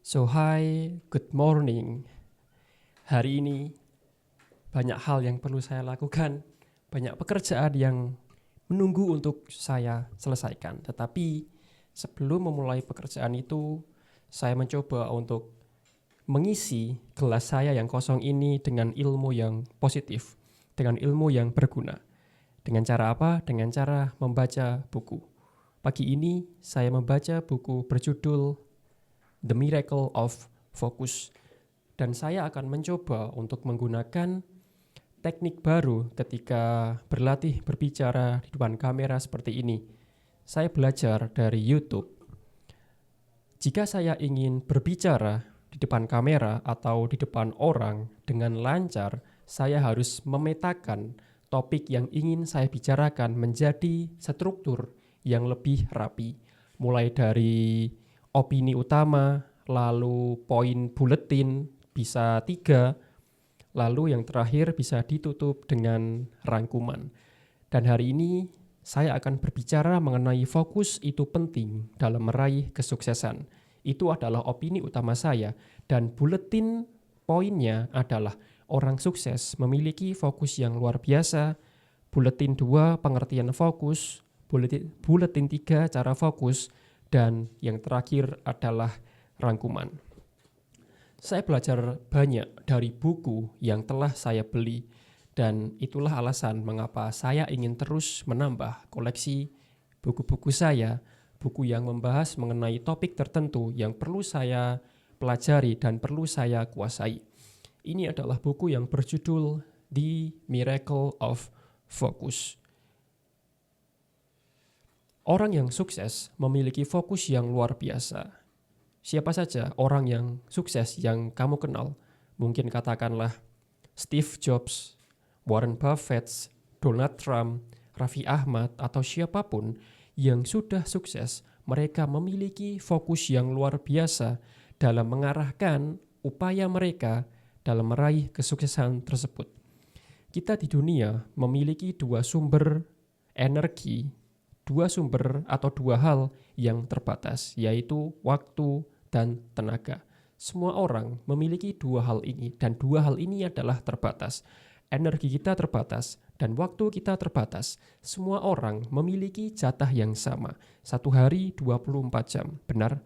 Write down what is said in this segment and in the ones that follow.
Hi, good morning. Hari ini banyak hal yang perlu saya lakukan, banyak pekerjaan yang menunggu untuk saya selesaikan. Tetapi sebelum memulai pekerjaan itu, saya mencoba untuk mengisi gelas saya yang kosong ini dengan ilmu yang positif, dengan ilmu yang berguna. Dengan cara apa? Dengan cara membaca buku. Pagi ini saya membaca buku berjudul The Miracle of Focus. Dan saya akan mencoba untuk menggunakan teknik baru ketika berlatih berbicara di depan kamera seperti ini. Saya belajar dari YouTube. Jika saya ingin berbicara di depan kamera atau di depan orang dengan lancar, saya harus memetakan topik yang ingin saya bicarakan menjadi struktur yang lebih rapi. Mulai dari opini utama, lalu poin buletin bisa 3, lalu yang terakhir bisa ditutup dengan rangkuman. Dan hari ini saya akan berbicara mengenai fokus itu penting dalam meraih kesuksesan. Itu adalah opini utama saya dan buletin poinnya adalah orang sukses memiliki fokus yang luar biasa. Buletin 2 pengertian fokus, buletin 3 cara fokus, dan yang terakhir adalah rangkuman. Saya belajar banyak dari buku yang telah saya beli, dan itulah alasan mengapa saya ingin terus menambah koleksi buku-buku saya, buku yang membahas mengenai topik tertentu yang perlu saya pelajari dan perlu saya kuasai. Ini adalah buku yang berjudul The Miracle of Focus. Orang yang sukses memiliki fokus yang luar biasa. Siapa saja orang yang sukses yang kamu kenal? Mungkin katakanlah Steve Jobs, Warren Buffett, Donald Trump, Raffi Ahmad, atau siapapun yang sudah sukses. Mereka memiliki fokus yang luar biasa dalam mengarahkan upaya mereka dalam meraih kesuksesan tersebut. Kita di dunia memiliki dua sumber energi, dua sumber atau dua hal yang terbatas, yaitu waktu dan tenaga. Semua orang memiliki dua hal ini, dan dua hal ini adalah terbatas. Energi kita terbatas dan waktu kita terbatas. Semua orang memiliki jatah yang sama. Satu hari 24 jam. Benar?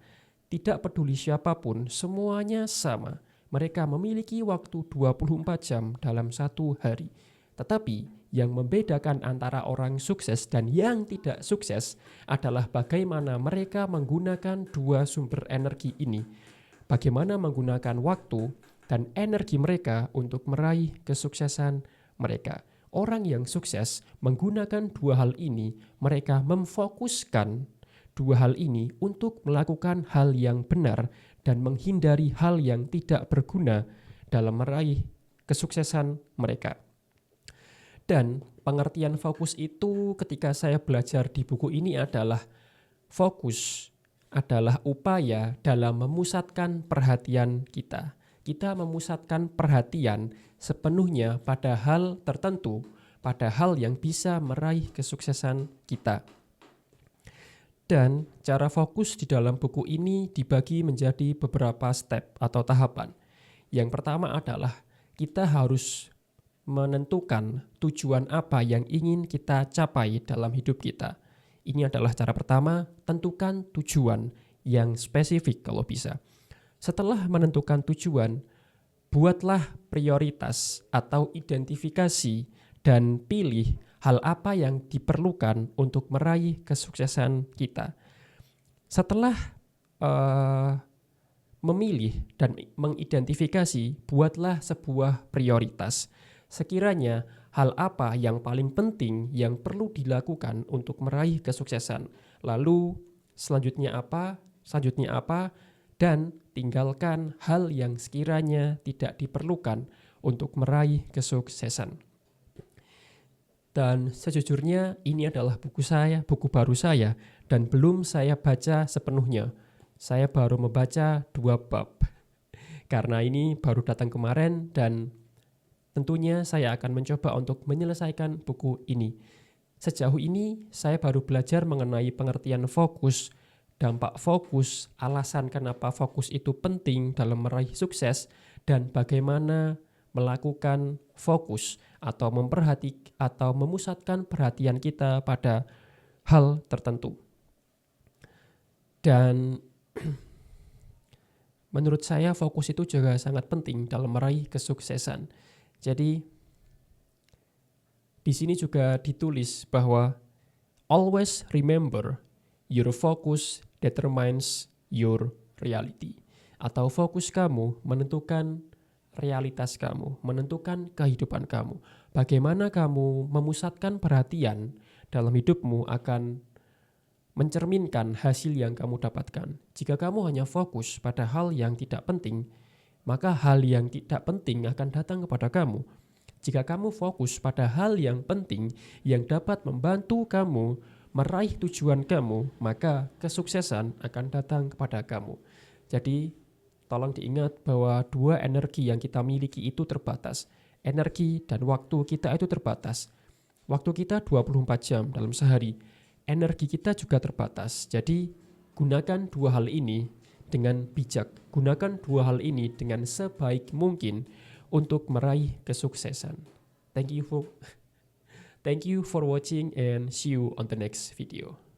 Tidak peduli siapapun, semuanya sama. Mereka memiliki waktu 24 jam dalam satu hari. Tetapi yang membedakan antara orang sukses dan yang tidak sukses adalah bagaimana mereka menggunakan dua sumber energi ini. Bagaimana menggunakan waktu dan energi mereka untuk meraih kesuksesan mereka. Orang yang sukses menggunakan dua hal ini, mereka memfokuskan dua hal ini untuk melakukan hal yang benar dan menghindari hal yang tidak berguna dalam meraih kesuksesan mereka. Dan pengertian fokus itu ketika saya belajar di buku ini adalah fokus adalah upaya dalam memusatkan perhatian kita. Kita memusatkan perhatian sepenuhnya pada hal tertentu, pada hal yang bisa meraih kesuksesan kita. Dan cara fokus di dalam buku ini dibagi menjadi beberapa step atau tahapan. Yang pertama adalah kita harus menentukan tujuan apa yang ingin kita capai dalam hidup kita. Ini adalah cara pertama, tentukan tujuan yang spesifik kalau bisa. Setelah menentukan tujuan, buatlah prioritas atau identifikasi dan pilih hal apa yang diperlukan untuk meraih kesuksesan kita. Setelah memilih dan mengidentifikasi, buatlah sebuah prioritas. Sekiranya hal apa yang paling penting yang perlu dilakukan untuk meraih kesuksesan. Lalu selanjutnya apa, dan tinggalkan hal yang sekiranya tidak diperlukan untuk meraih kesuksesan. Dan sejujurnya ini adalah buku baru saya, dan belum saya baca sepenuhnya. Saya baru membaca 2 bab. Karena ini baru datang kemarin dan tentunya saya akan mencoba untuk menyelesaikan buku ini. Sejauh ini saya baru belajar mengenai pengertian fokus dampak fokus, alasan kenapa fokus itu penting dalam meraih sukses, dan bagaimana melakukan fokus atau memusatkan perhatian kita pada hal tertentu. Dan menurut saya fokus itu juga sangat penting dalam meraih kesuksesan. Jadi di sini juga ditulis bahwa always remember your focus determines your reality. Atau fokus kamu menentukan realitas kamu, menentukan kehidupan kamu. Bagaimana kamu memusatkan perhatian dalam hidupmu akan mencerminkan hasil yang kamu dapatkan. Jika kamu hanya fokus pada hal yang tidak penting, maka hal yang tidak penting akan datang kepada kamu. Jika kamu fokus pada hal yang penting yang dapat membantu kamu meraih tujuan kamu, maka kesuksesan akan datang kepada kamu. Jadi, tolong diingat bahwa dua energi yang kita miliki itu terbatas. Energi dan waktu kita itu terbatas. Waktu kita 24 jam dalam sehari. Energi kita juga terbatas. Jadi, gunakan dua hal ini dengan bijak. Gunakan dua hal ini dengan sebaik mungkin untuk meraih kesuksesan. Thank you for watching and see you on the next video.